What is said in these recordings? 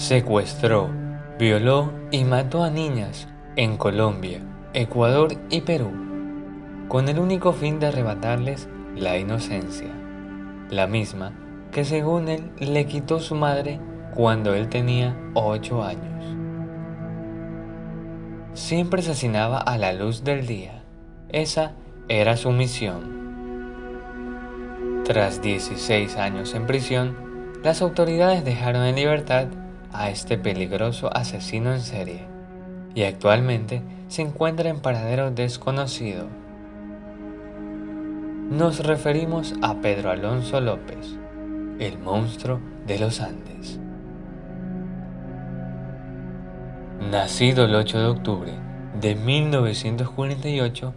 Secuestró, violó y mató a niñas en Colombia, Ecuador y Perú, con el único fin de arrebatarles la inocencia, la misma que según él le quitó su madre cuando él tenía 8 años. Siempre asesinaba a la luz del día. Esa era su misión. Tras 16 años en prisión, las autoridades dejaron en libertad a este peligroso asesino en serie y actualmente se encuentra en paradero desconocido. Nos referimos a Pedro Alonso López, el monstruo de los Andes. Nacido el 8 de octubre de 1948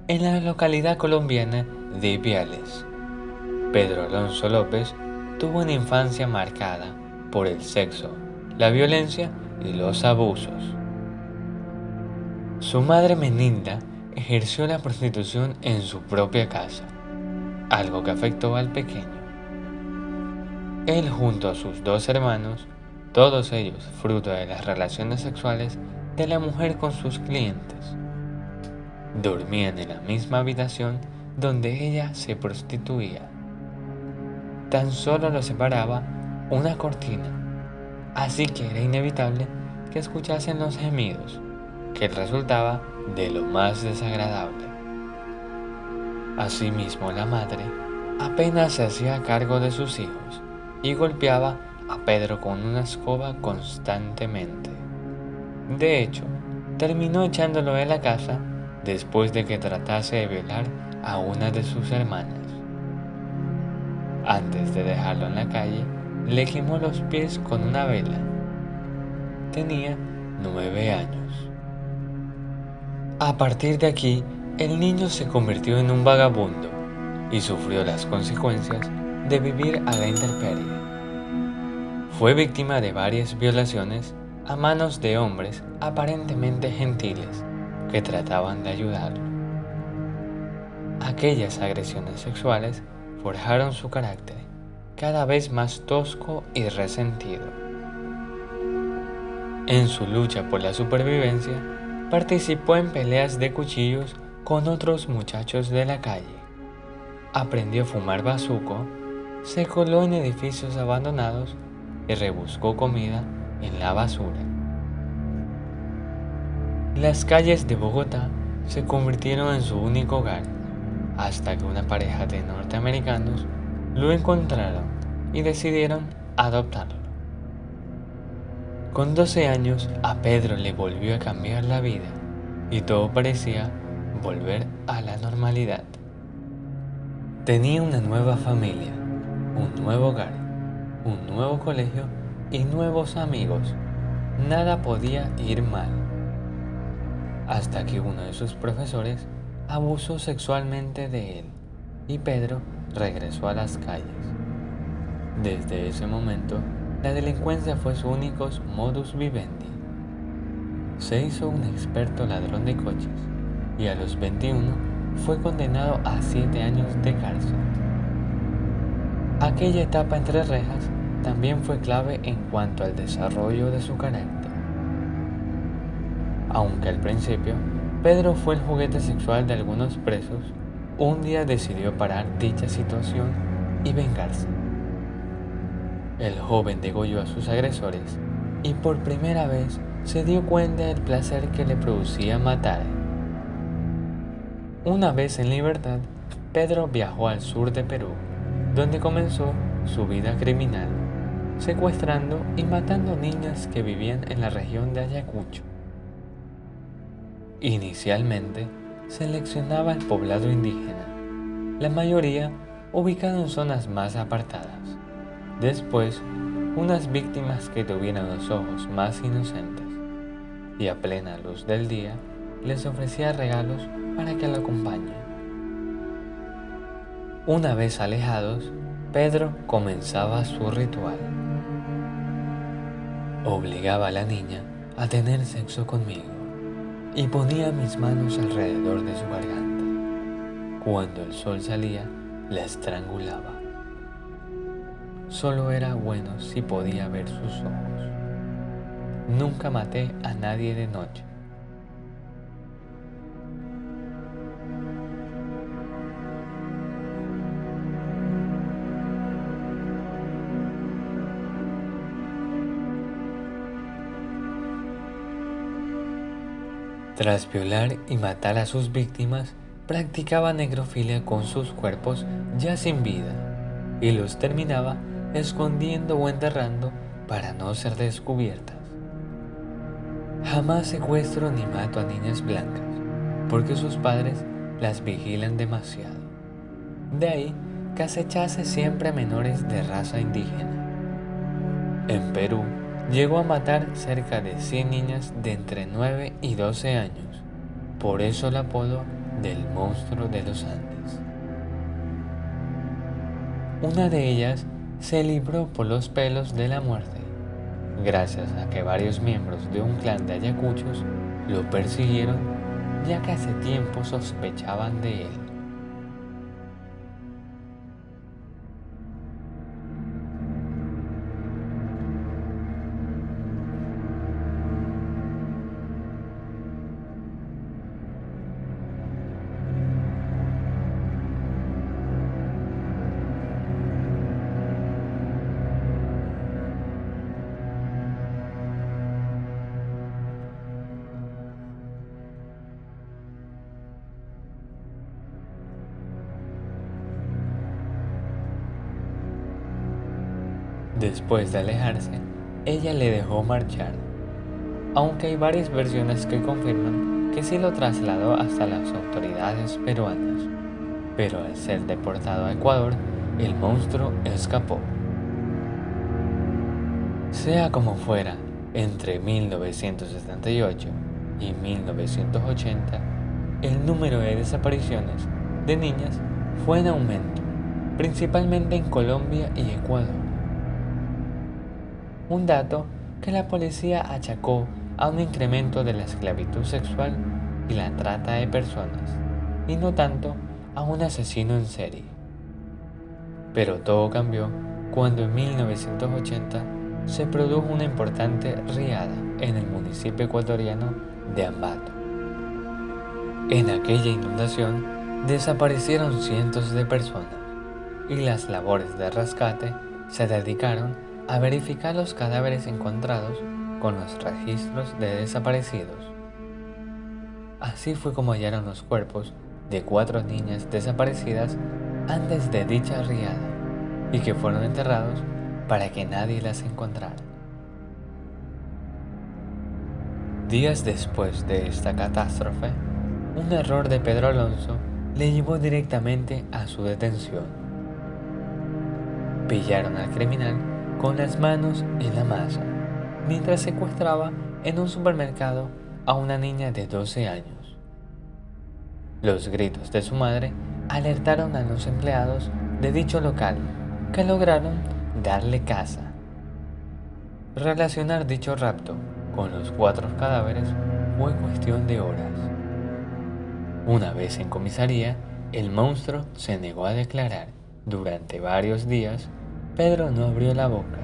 en la localidad colombiana de Ipiales, Pedro Alonso López tuvo una infancia marcada por el sexo, la violencia y los abusos. Su madre Meninda ejerció la prostitución en su propia casa, algo que afectó al pequeño. Él junto a sus dos hermanos, todos ellos fruto de las relaciones sexuales de la mujer con sus clientes, dormían en la misma habitación donde ella se prostituía. Tan solo los separaba una cortina, así que era inevitable que escuchasen los gemidos, que resultaba de lo más desagradable. Asimismo, la madre apenas se hacía cargo de sus hijos y golpeaba a Pedro con una escoba constantemente. De hecho, terminó echándolo de la casa después de que tratase de violar a una de sus hermanas. Antes de dejarlo en la calle, le quemó los pies con una vela. Tenía 9 años. A partir de aquí, el niño se convirtió en un vagabundo y sufrió las consecuencias de vivir a la intemperie. Fue víctima de varias violaciones a manos de hombres aparentemente gentiles que trataban de ayudarlo. Aquellas agresiones sexuales forjaron su carácter, cada vez más tosco y resentido. En su lucha por la supervivencia, participó en peleas de cuchillos con otros muchachos de la calle. Aprendió a fumar bazuco, se coló en edificios abandonados y rebuscó comida en la basura. Las calles de Bogotá se convirtieron en su único hogar, hasta que una pareja de norteamericanos lo encontraron y decidieron adoptarlo. Con 12 años a Pedro le volvió a cambiar la vida y todo parecía volver a la normalidad. Tenía una nueva familia, un nuevo hogar, un nuevo colegio y nuevos amigos. Nada podía ir mal. Hasta que uno de sus profesores abusó sexualmente de él y Pedro regresó a las calles. Desde ese momento, la delincuencia fue su único modus vivendi. Se hizo un experto ladrón de coches y a los 21 fue condenado a 7 años de cárcel. Aquella etapa entre rejas también fue clave en cuanto al desarrollo de su carácter. Aunque al principio Pedro fue el juguete sexual de algunos presos, un día decidió parar dicha situación y vengarse. El joven degolló a sus agresores y por primera vez se dio cuenta del placer que le producía matar. Una vez en libertad, Pedro viajó al sur de Perú, donde comenzó su vida criminal, secuestrando y matando niñas que vivían en la región de Ayacucho. Inicialmente, seleccionaba el poblado indígena, la mayoría ubicado en zonas más apartadas. Después, unas víctimas que tuvieran los ojos más inocentes, y a plena luz del día, les ofrecía regalos para que lo acompañen. Una vez alejados, Pedro comenzaba su ritual. Obligaba a la niña a tener sexo conmigo y ponía mis manos alrededor de su garganta. Cuando el sol salía, la estrangulaba. Solo era bueno si podía ver sus ojos. Nunca maté a nadie de noche. Tras violar y matar a sus víctimas, practicaba necrofilia con sus cuerpos ya sin vida y los terminaba escondiendo o enterrando para no ser descubiertas. Jamás secuestro ni mato a niñas blancas, porque sus padres las vigilan demasiado. De ahí que acechase siempre a menores de raza indígena. En Perú, llegó a matar cerca de 100 niñas de entre 9 y 12 años, por eso el apodo del monstruo de los Andes. Una de ellas se libró por los pelos de la muerte, gracias a que varios miembros de un clan de ayacuchos lo persiguieron, ya que hace tiempo sospechaban de él. Después de alejarse, ella le dejó marchar, aunque hay varias versiones que confirman que sí lo trasladó hasta las autoridades peruanas, pero al ser deportado a Ecuador, el monstruo escapó. Sea como fuera, entre 1978 y 1980, el número de desapariciones de niñas fue en aumento, principalmente en Colombia y Ecuador. Un dato que la policía achacó a un incremento de la esclavitud sexual y la trata de personas, y no tanto a un asesino en serie. Pero todo cambió cuando en 1980 se produjo una importante riada en el municipio ecuatoriano de Ambato. En aquella inundación desaparecieron cientos de personas y las labores de rescate se dedicaron a verificar los cadáveres encontrados con los registros de desaparecidos. Así fue como hallaron los cuerpos de 4 niñas desaparecidas antes de dicha riada y que fueron enterrados para que nadie las encontrara. Días después de esta catástrofe, un error de Pedro Alonso le llevó directamente a su detención. Pillaron al criminal con las manos en la masa, mientras secuestraba en un supermercado a una niña de 12 años. Los gritos de su madre alertaron a los empleados de dicho local, que lograron darle caza. Relacionar dicho rapto con los 4 cadáveres fue cuestión de horas. Una vez en comisaría, el monstruo se negó a declarar. Durante varios días, Pedro no abrió la boca,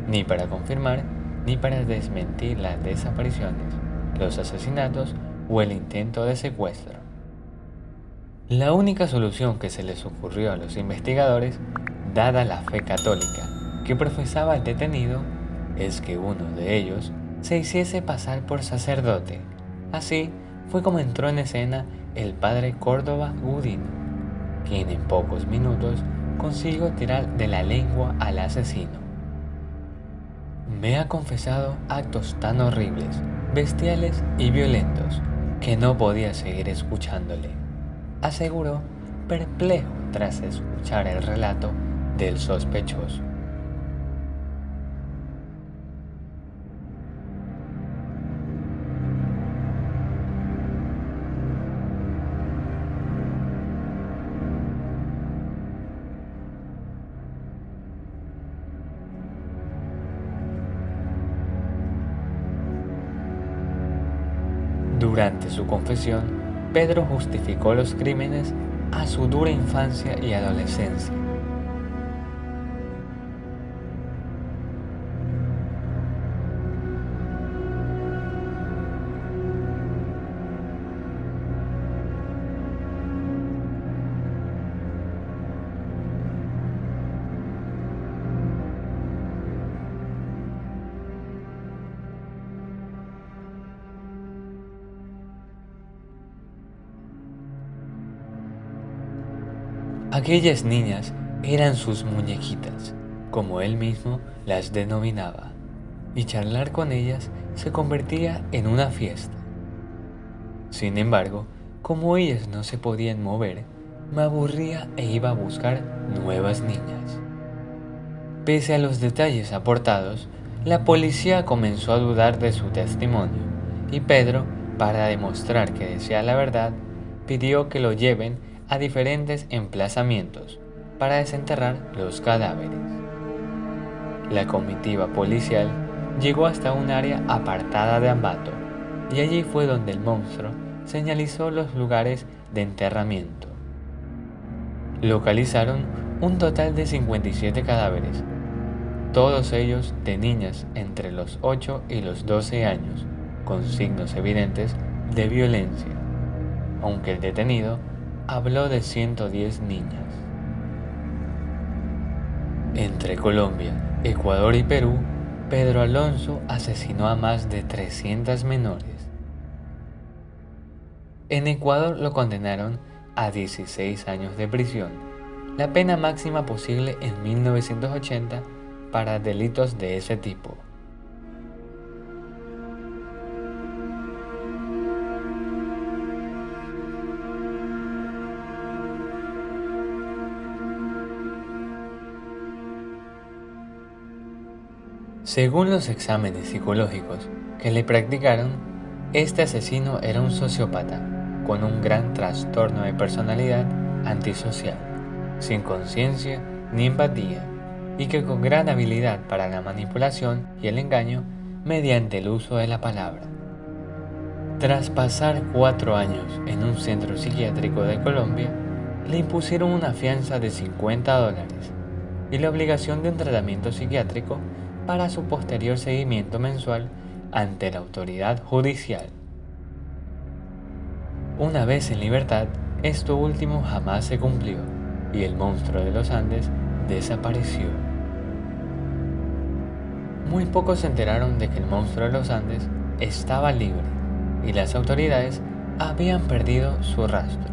ni para confirmar ni para desmentir las desapariciones, los asesinatos o el intento de secuestro. La única solución que se les ocurrió a los investigadores, dada la fe católica que profesaba el detenido, es que uno de ellos se hiciese pasar por sacerdote. Así fue como entró en escena el padre Córdoba Gudino, quien en pocos minutos consiguió tirar de la lengua al asesino. Me ha confesado actos tan horribles, bestiales y violentos que no podía seguir escuchándole, aseguró, perplejo tras escuchar el relato del sospechoso. Durante su confesión, Pedro justificó los crímenes a su dura infancia y adolescencia. Aquellas niñas eran sus muñequitas, como él mismo las denominaba, y charlar con ellas se convertía en una fiesta. Sin embargo, como ellas no se podían mover, me aburría e iba a buscar nuevas niñas. Pese a los detalles aportados, la policía comenzó a dudar de su testimonio y Pedro, para demostrar que decía la verdad, pidió que lo lleven a diferentes emplazamientos para desenterrar los cadáveres. La comitiva policial llegó hasta un área apartada de Ambato y allí fue donde el monstruo señalizó los lugares de enterramiento. Localizaron un total de 57 cadáveres, todos ellos de niñas entre los 8 y los 12 años, con signos evidentes de violencia, aunque el detenido habló de 110 niñas. Entre Colombia, Ecuador y Perú, Pedro Alonso asesinó a más de 300 menores. En Ecuador lo condenaron a 16 años de prisión, la pena máxima posible en 1980 para delitos de ese tipo. Según los exámenes psicológicos que le practicaron, este asesino era un sociópata con un gran trastorno de personalidad antisocial, sin conciencia ni empatía, y que con gran habilidad para la manipulación y el engaño mediante el uso de la palabra. Tras pasar 4 años en un centro psiquiátrico de Colombia, le impusieron una fianza de $50 y la obligación de un tratamiento psiquiátrico para su posterior seguimiento mensual ante la autoridad judicial. Una vez en libertad, esto último jamás se cumplió y el monstruo de los Andes desapareció. Muy pocos se enteraron de que el monstruo de los Andes estaba libre y las autoridades habían perdido su rastro.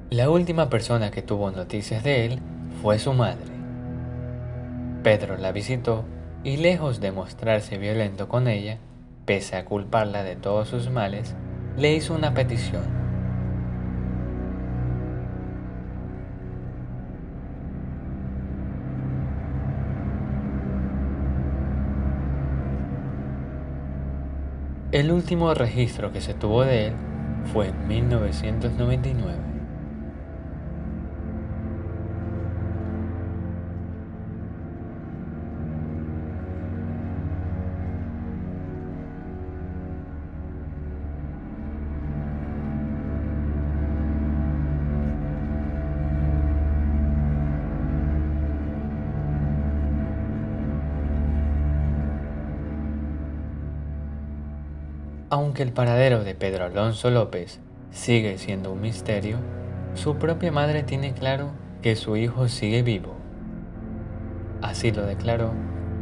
La última persona que tuvo noticias de él fue su madre. Pedro la visitó y lejos de mostrarse violento con ella, pese a culparla de todos sus males, le hizo una petición. El último registro que se tuvo de él fue en 1999. Aunque el paradero de Pedro Alonso López sigue siendo un misterio, su propia madre tiene claro que su hijo sigue vivo. Así lo declaró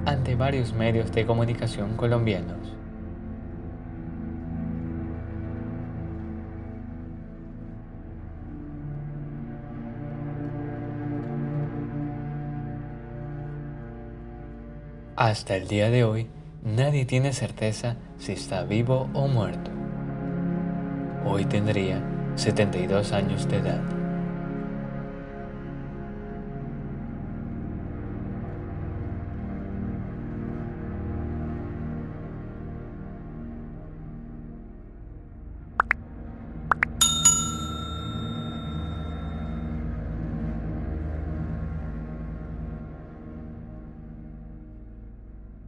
ante varios medios de comunicación colombianos. Hasta el día de hoy, nadie tiene certeza si está vivo o muerto. Hoy tendría 72 años de edad.